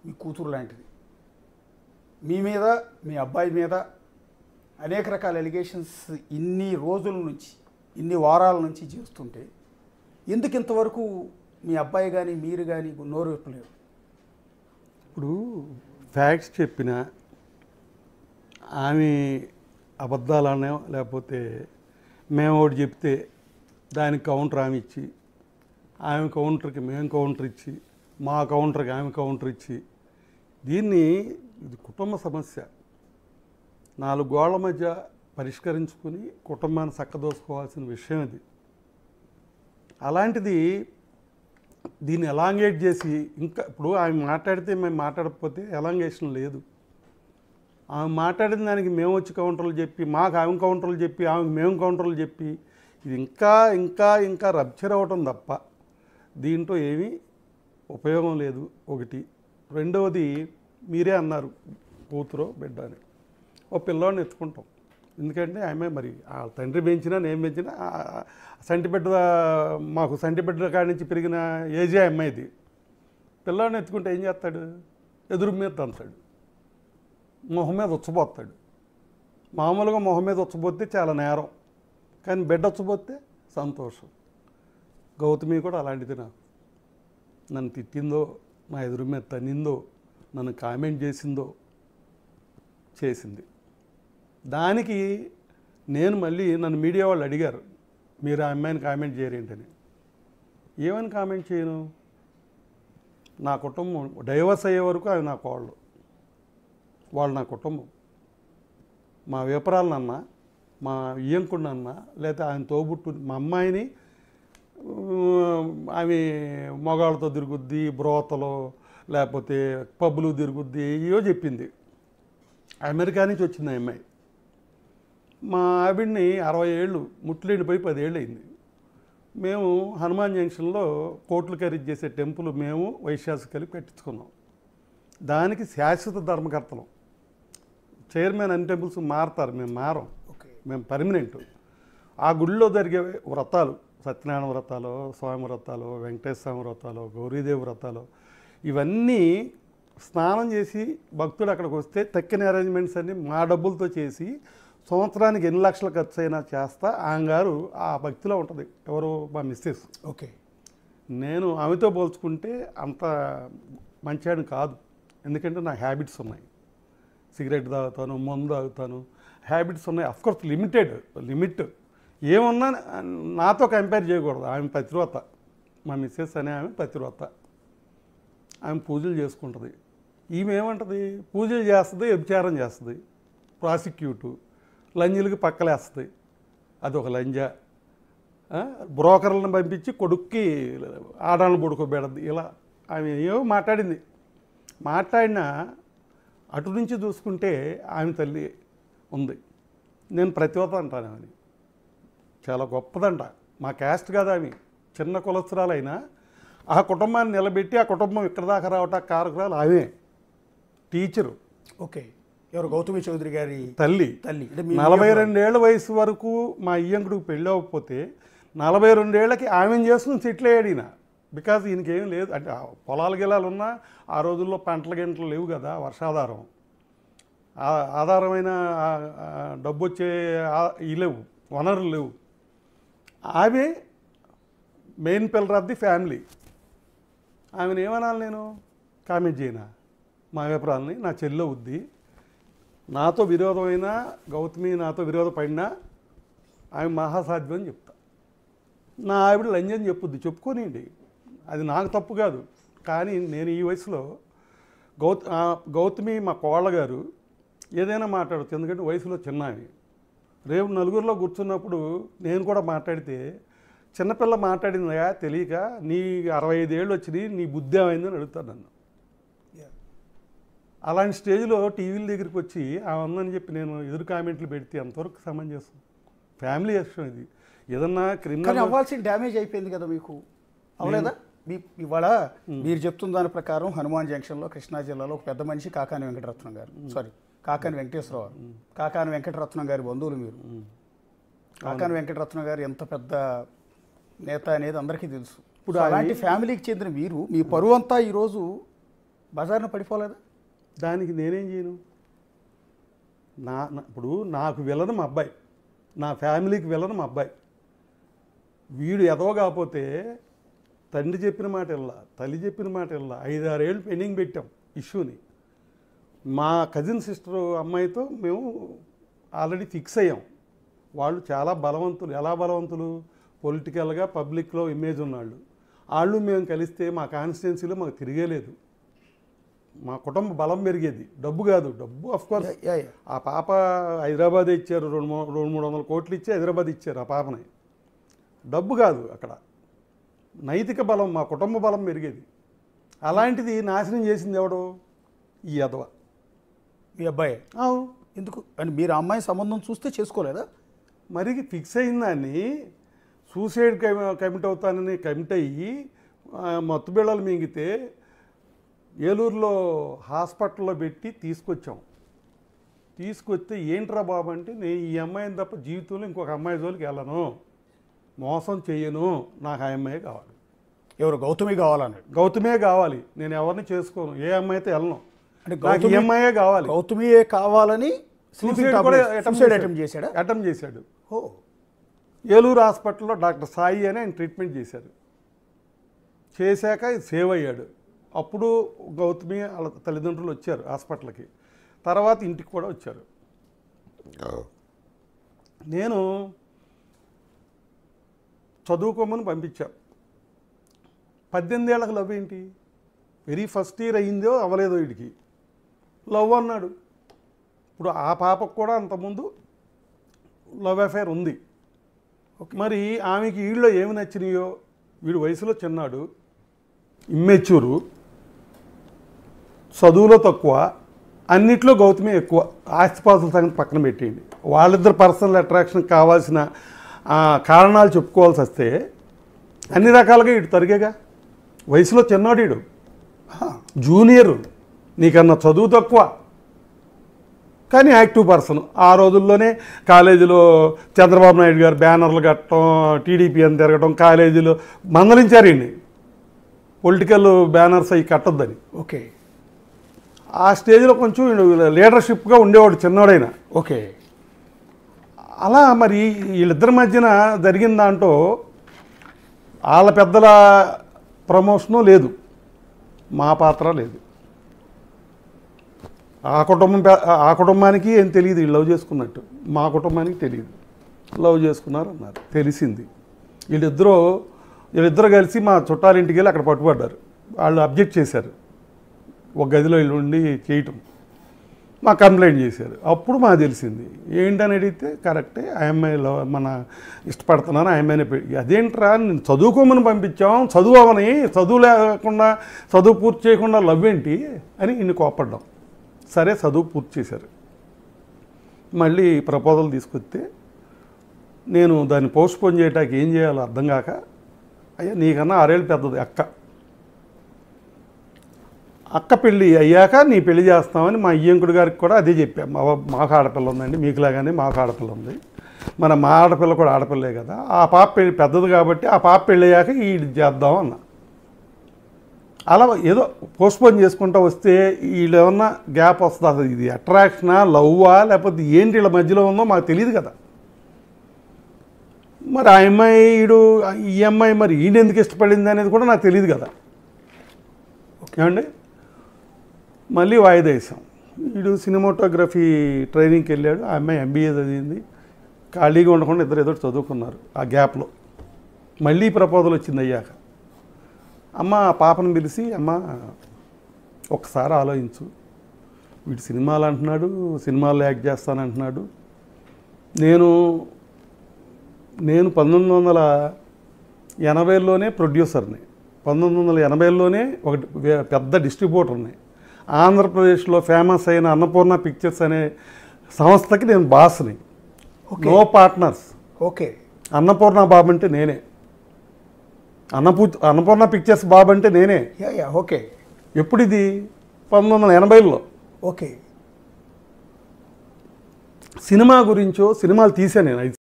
మీ కూతురు లాంటిది. మీ మీద, మీ అబ్బాయి మీద అనేక రకాల ఎలిగేషన్స్ ఇన్ని రోజుల నుంచి, ఇన్ని వారాల నుంచి చేస్తుంటే ఎందుకు ఇంతవరకు మీ అబ్బాయి కానీ మీరు కానీ నోరు విప్పలేరు? ఇప్పుడు ఫ్యాక్ట్స్ చెప్పిన ఆమె అబద్ధాలనే, లేకపోతే మేము ఒకటి చెప్తే దానికి కౌంటర్ ఆమె ఇచ్చి, ఆమె కౌంటర్కి మేము కౌంటర్ ఇచ్చి, మా కౌంటర్కి ఆమె కౌంటర్ ఇచ్చి, దీన్ని ఇది కుటుంబ సమస్య. 4 గోళ్ల మధ్య పరిష్కరించుకుని కుటుంబాన్ని చక్కదోసుకోవాల్సిన విషయం ఇది. అలాంటిది దీన్ని ఎలాంగేట్ చేసి, ఇంకా ఇప్పుడు ఆమె మాట్లాడితే మేము మాట్లాడకపోతే ఎలాంగేషన్ లేదు. ఆమె మాట్లాడిన దానికి మేము వచ్చి కౌంటర్లు చెప్పి, మాకు ఆమె కౌంటర్లు చెప్పి, ఆమెకు మేము కౌంటర్లు చెప్పి, ఇది ఇంకా ఇంకా ఇంకా రప్చర్ అవ్వటం తప్ప దీంట్లో ఏమీ ఉపయోగం లేదు. ఒకటి. రెండవది, మీరే అన్నారు కూతురో బిడ్డ అని. ఓ పిల్లోడిని ఎత్తుకుంటాం, ఎందుకంటే ఆమె మరి ఆ తండ్రి పెంచినా నేను పెంచినా సంటిబిడ్డ, మాకు సంటిబిడ్డ కాడి నుంచి పెరిగిన ఏజే అమ్మాయిది. పిల్లోడిని ఎత్తుకుంటే ఏం చేస్తాడు? ఎదురు మీద తంతాడు, మొహం మీద ఉచ్చబోస్తాడు. మామూలుగా మొహం మీద ఉచ్చబోతే చాలా నేరం, కానీ బిడ్డ ఉచ్చబోతే సంతోషం. గౌతమి కూడా అలాంటిది. నన్ను తిట్టిందో, నా ఎదురు మీద తన్నిందో, నన్ను కామెంట్ చేసిందో చేసింది. దానికి నేను మళ్ళీ నన్ను మీడియా వాళ్ళు అడిగారు, మీరు ఆ అమ్మాయిని కామెంట్ చేయరేంటని. ఏమని కామెంట్ చేయను? నా కుటుంబం డైవర్స్ అయ్యే వరకు అవి నా కోళ్ళు, వాళ్ళు నా కుటుంబం. మా విపరాలనన్నా, మా ఇయ్యంకుడినన్నా, లేకపోతే ఆయన తోబుట్టు మా అమ్మాయిని ఆమె మగాళ్ళతో తిరుగుద్ది, బ్రోతలో లేకపోతే పబ్బులు తిరుగుద్ది, ఏవో చెప్పింది. అమెరికా నుంచి వచ్చింది ఆ అమ్మాయి. మా ఆవిడ్ని 60 ఏళ్ళు ముట్లేండిపోయి 10 ఏళ్ళు అయింది. మేము హనుమాన్ జంక్షన్లో కోట్లు ఖరీదు చేసే టెంపుల్ మేము వైశ్యాస్ కలిపి కట్టించుకున్నాం. దానికి శాశ్వత ధర్మకర్తలం. చైర్మన్ అన్ని టెంపుల్స్ మారుతారు, మేము మారం, మేము పర్మనెంట్. ఆ గుడిలో జరిగే వ్రతాలు, సత్యనారాయణ వ్రతాలు, స్వామి వ్రతాలు, వెంకటేశ్వర స్వామి వ్రతాలు, గౌరీదేవి వ్రతాలు, ఇవన్నీ స్నానం చేసి భక్తుడు అక్కడికి వస్తే తక్కిన అరేంజ్మెంట్స్ అన్నీ మా డబ్బులతో చేసి సంవత్సరానికి ఎన్ని లక్షలు ఖర్చు అయినా చేస్తా. ఆమె గారు ఆ భక్తిలో ఉంటుంది. ఎవరు? మా మిస్సెస్. ఓకే. నేను ఆమెతో పోల్చుకుంటే అంత మంచివాడిని కాదు, ఎందుకంటే నాకు హ్యాబిట్స్ ఉన్నాయి. సిగరెట్ తాగుతాను, మందు తాగుతాను, హ్యాబిట్స్ ఉన్నాయి. అఫ్కోర్స్ లిమిట్ ఏమున్నా నాతో కంపేర్ చేయకూడదు. ఆమె పతివ్రత, మా మిస్సెస్ అనే ఆమె పతివ్రత. ఆమె పూజలు చేసుకుంటుంది. ఈమె ఏమంటుంది? పూజలు చేస్తుంది, వ్యభిచారం చేస్తుంది, ప్రాసిక్యూటు, లంజులకి పక్కలేస్తుంది. అదొక లంజ. బ్రోకర్లను పంపించి కొడుక్కి ఆడాలను పడుకోబెడద్ది. ఇలా ఆమె ఏమో మాట్లాడినా అటు నుంచి చూసుకుంటే ఆమె తల్లి ఉంది. నేను ప్రతివత అంటాను ఆమెని. చాలా గొప్పదంట. మా క్యాస్ట్ కాదు ఆమె, చిన్న కులస్తురాలైనా ఆ కుటుంబాన్ని నిలబెట్టి ఆ కుటుంబం ఇక్కడ దాకా రావటం కారకురాలు ఆమె. టీచరు. ఓకే. ఎవరు? గౌతమి చౌదరి గారి తల్లి. 42 ఏళ్ల వయసు వరకు మా ఇయ్యంకుడికి పెళ్ళి అవ్వకపోతే 42 ఏళ్ళకి ఆమెను చేసుకుని సెటిల్ అయ్యాడు ఈయన. బికాజ్ ఈయనకేం లేదు, అంటే పొలాలు గిలాలు ఉన్నా ఆ రోజుల్లో పంటల గింటలు లేవు కదా, వర్షాధారం ఆధారమైన డబ్బు వచ్చే లేవు, వనరులు లేవు. ఆమె main pillar of the family. ఆమెను ఏమనాలి? నేను కామెంట్ చేయనా? మా అభిప్రాయాలని నా చెల్లె ఉద్ది. నాతో విరోధమైనా, గౌతమి నాతో విరోధపడినా ఆమె మహాసాధ్యం అని చెప్తా. నా ఆవిడ లంజని చెప్పుద్ది, చెప్పుకోనియండి, అది నాకు తప్పు కాదు. కానీ నేను ఈ వయసులో గౌతమి మా కోళ్ళగారు ఏదైనా మాట్లాడచ్చు, ఎందుకంటే వయసులో చిన్న ఆమె. రేపు నలుగురిలో కూర్చున్నప్పుడు నేను కూడా మాట్లాడితే, చిన్నపిల్ల మాట్లాడిందా తెలియక నీ 65 ఏళ్ళు వచ్చినాయి, నీ బుద్ధి ఏమైందని అడుగుతాను నన్ను. అలాంటి స్టేజ్లో టీవీల దగ్గరికి వచ్చి ఉందని చెప్పి నేను ఎదురు కామెంట్లు పెడితే అంతవరకు సమంజసం. ఫ్యామిలీ విషయం ఇది. ఏదన్నా క్రిమినల్ అవ్వాల్సిన డ్యామేజ్ అయిపోయింది కదా మీకు, అవలేదా? ఇవాళ మీరు చెప్తున్న దాని ప్రకారం హనుమాన్ జంక్షన్లో కృష్ణా జిల్లాలో ఒక పెద్ద మనిషి కాకాని వెంకటరత్నం గారు, కాకాని వెంకటేశ్వరరావు, కాకాని వెంకటరత్నం గారి బంధువులు మీరు. కాకాని వెంకటరత్నం గారు ఎంత పెద్ద నేత అనేది అందరికీ తెలుసు. ఇప్పుడు అలాంటి ఫ్యామిలీకి చెందిన మీరు, మీ పరువు అంతా ఈరోజు బజార్న పడిపోలేదా? దానికి నేనేం చేయను? ఇప్పుడు నాకు వెళ్ళను మా అబ్బాయి, నా ఫ్యామిలీకి వెళ్ళను మా అబ్బాయి. వీడు ఎదవ కాకపోతే తండ్రి చెప్పిన మాట వెళ్ళా, తల్లి చెప్పిన మాట వెళ్ళా, 5-6 ఏళ్ళు పెండింగ్ పెట్టాం ఇష్యూని. మా కజిన్ సిస్టర్ అమ్మాయితో మేము ఆల్రెడీ ఫిక్స్ అయ్యాం. వాళ్ళు చాలా బలవంతులు. ఎలా బలవంతులు? పొలిటికల్గా పబ్లిక్లో ఇమేజ్ ఉన్నాళ్ళు. వాళ్ళు మేము కలిస్తే మా కాన్స్టిట్యున్సీలో మాకు తిరిగేలేదు. మా కుటుంబ బలం పెరిగేది. డబ్బు కాదు, డబ్బు అఫ్కోర్స్ ఆ పాప హైదరాబాద్ ఇచ్చారు, 200-300 కోట్లు ఇచ్చి హైదరాబాద్ ఇచ్చారు ఆ పాపని. డబ్బు కాదు అక్కడ, నైతిక బలం, మా కుటుంబ బలం పెరిగేది. అలాంటిది నాశనం చేసింది ఎవడు? ఈ అదవ, మీ అబ్బాయి. ఎందుకు అని మీరు ఆ అమ్మాయి సంబంధం చూస్తే చేసుకోలేదా? మరి ఫిక్స్ అయిన దాన్ని సూసైడ్ కమిట్ అవుతానని కమిట్ అయ్యి మత్తు బిళ్ళలు మింగితే ఏలూరులో హాస్పిటల్లో పెట్టి తీసుకొచ్చాం. తీసుకొస్తే ఏంట్రా బాబు అంటే, నేను ఈ అమ్మాయిని తప్ప జీవితంలో ఇంకొక అమ్మాయి జోలికి వెళ్ళను, మోసం చెయ్యను, నాకు ఆ అమ్మాయి కావాలి. ఎవరు? గౌతమి కావాలన్నాడు. గౌతమే కావాలి, నేను ఎవరిని చేసుకోను, ఏ అమ్మాయితో వెళ్ళను, అంటే ఈ అమ్మాయే కావాలి. గౌతమియే కావాలని అటెంప్ట్ చేశాడు. ఏలూరు హాస్పిటల్లో డాక్టర్ సాయి అని ఆయన ట్రీట్మెంట్ చేశారు. చేశాక సేవ్ అయ్యాడు. అప్పుడు గౌతమి వాళ్ళ తల్లిదండ్రులు వచ్చారు హాస్పిటల్కి. తర్వాత ఇంటికి కూడా వచ్చారు. నేను చదువుకోమని పంపించాను. 18 ఏళ్ళకి లవ్ ఏంటి? వెరీ ఫస్ట్ ఇయర్ అయ్యిందో అవ్వలేదో వీడికి లవ్ అన్నాడు. ఇప్పుడు ఆ పాపకు కూడా అంతకుముందు లవ్ అఫైర్ ఉంది. మరి ఆమెకి వీళ్ళలో ఏమి నచ్చినాయో, వీడు వయసులో చిన్నాడు, ఇమ్మెచ్యూరు, చదువులో తక్కువ, అన్నిట్లో గౌతమి ఎక్కువ. ఆస్తిపాస్తుల సంగతి పక్కన పెట్టేయండి, వాళ్ళిద్దరు పర్సనల్ అట్రాక్షన్ కావాల్సిన కారణాలు చెప్పుకోవాల్సి వస్తే అన్ని రకాలుగా ఇటు తరిగేగా. వయసులో చిన్నాడు వీడు, జూనియరు, నీకన్నా చదువు తక్కువ, కానీ యాక్టివ్ పర్సన్. ఆ రోజుల్లోనే కాలేజీలో చంద్రబాబు నాయుడు గారు బ్యానర్లు కట్టడం, టీడీపీ అని తిరగడం, కాలేజీలో మందలించారు ఈయన్ని పొలిటికల్ బ్యానర్స్ అవి కట్టొద్దని. ఓకే, ఆ స్టేజ్లో కొంచెం లీడర్షిప్గా ఉండేవాడు చిన్నవాడైనా. ఓకే, అలా మరి వీళ్ళిద్దరి మధ్యన జరిగిన దాంట్లో వాళ్ళ పెద్దల ప్రమోషను లేదు, మా పాత్ర లేదు. ఆ కుటుంబానికి ఏం తెలియదు వీళ్ళు లవ్ చేసుకున్నట్టు, మా కుటుంబానికి తెలియదు. లవ్ చేసుకున్నారు అన్నారు, తెలిసింది. వీళ్ళిద్దరూ కలిసి మా చుట్టాలింటికి వెళ్ళి అక్కడ పట్టుబడ్డారు. వాళ్ళు అబ్జెక్ట్ చేశారు, ఒక గదిలో వీళ్ళు ఉండి చేయటం. మా కంప్లైంట్ చేశారు. అప్పుడు మాకు తెలిసింది. ఏంటని అడిగితే కరెక్టే, ఆ అమ్మాయిలో మన ఇష్టపడుతున్నాను, ఆ అమ్మాయిని అదేంట్రా నేను చదువుకోమని పంపించాం, చదువు అవని, చదువు లేకుండా చదువు పూర్తి చేయకుండా లవ్ ఏంటి అని ఇన్ని కోపడ్డాం. సరే చదువు పూర్తి చేశారు. మళ్ళీ ప్రపోజల్ తీసుకొస్తే నేను దాన్ని పోస్ట్పోన్ చేయడానికి ఏం చేయాలో అర్థం కాక, అయ్యా నీకన్నా 6 ఏళ్ళు పెద్దది అక్క పెళ్ళి అయ్యాక నీ పెళ్లి చేస్తామని మా అయ్యంకుడు గారికి కూడా అదే చెప్పాం. మాకు ఆడపిల్ల ఉందండి, మీకులాగానే మాకు ఆడపిల్ల ఉంది, మన మా ఆడపిల్ల కూడా ఆడపిల్లే కదా, ఆ పాప పెళ్ళి పెద్దది కాబట్టి ఆ పాప పెళ్ళి అయ్యాక ఈ చేద్దాం అన్న. అలా ఏదో పోస్ట్పోన్ చేసుకుంటూ వస్తే వీళ్ళు ఏమన్నా గ్యాప్ వస్తుంది. అసలు ఇది అట్రాక్షనా, లవ్వా, లేకపోతే ఏంటి వీళ్ళ మధ్యలో ఉందో మాకు తెలియదు కదా. మరి ఆ అమ్మాయి ఈ అమ్మాయి మరి ఈయన ఎందుకు ఇష్టపడింది అనేది కూడా నాకు తెలియదు కదా. ఏమండి, మళ్ళీ వాయిదా వేసాం. వీడు సినిమాటోగ్రఫీ ట్రైనింగ్కి వెళ్ళాడు, ఆ అమ్మాయి MBA చదివింది. ఖాళీగా ఉండకుండా ఇద్దరు ఏదో చదువుకున్నారు. ఆ గ్యాప్లో మళ్ళీ ప్రపోజల్ వచ్చింది అయ్యాక. అమ్మ ఆ పాపను పిలిచి, అమ్మ ఒకసారి ఆలోచించు, వీడు సినిమాలు అంటున్నాడు, సినిమాల్లో యాక్ట్ చేస్తానంటున్నాడు. నేను 1980లోనే ప్రొడ్యూసర్ని, 1980లోనే ఒక పెద్ద డిస్ట్రిబ్యూటర్ని, ఆంధ్రప్రదేశ్లో ఫేమస్ అయిన అన్నపూర్ణ పిక్చర్స్ అనే సంస్థకి నేను బాస్ని. No partners. Okay, Annapurna Babu అంటే నేనే, అన్నపూర్ణ పిక్చర్స్ బాబు అంటే నేనే. ఓకే, ఎప్పుడు ఇది? 1980లో. ఓకే, సినిమా గురించో, సినిమాలు తీసాను నేను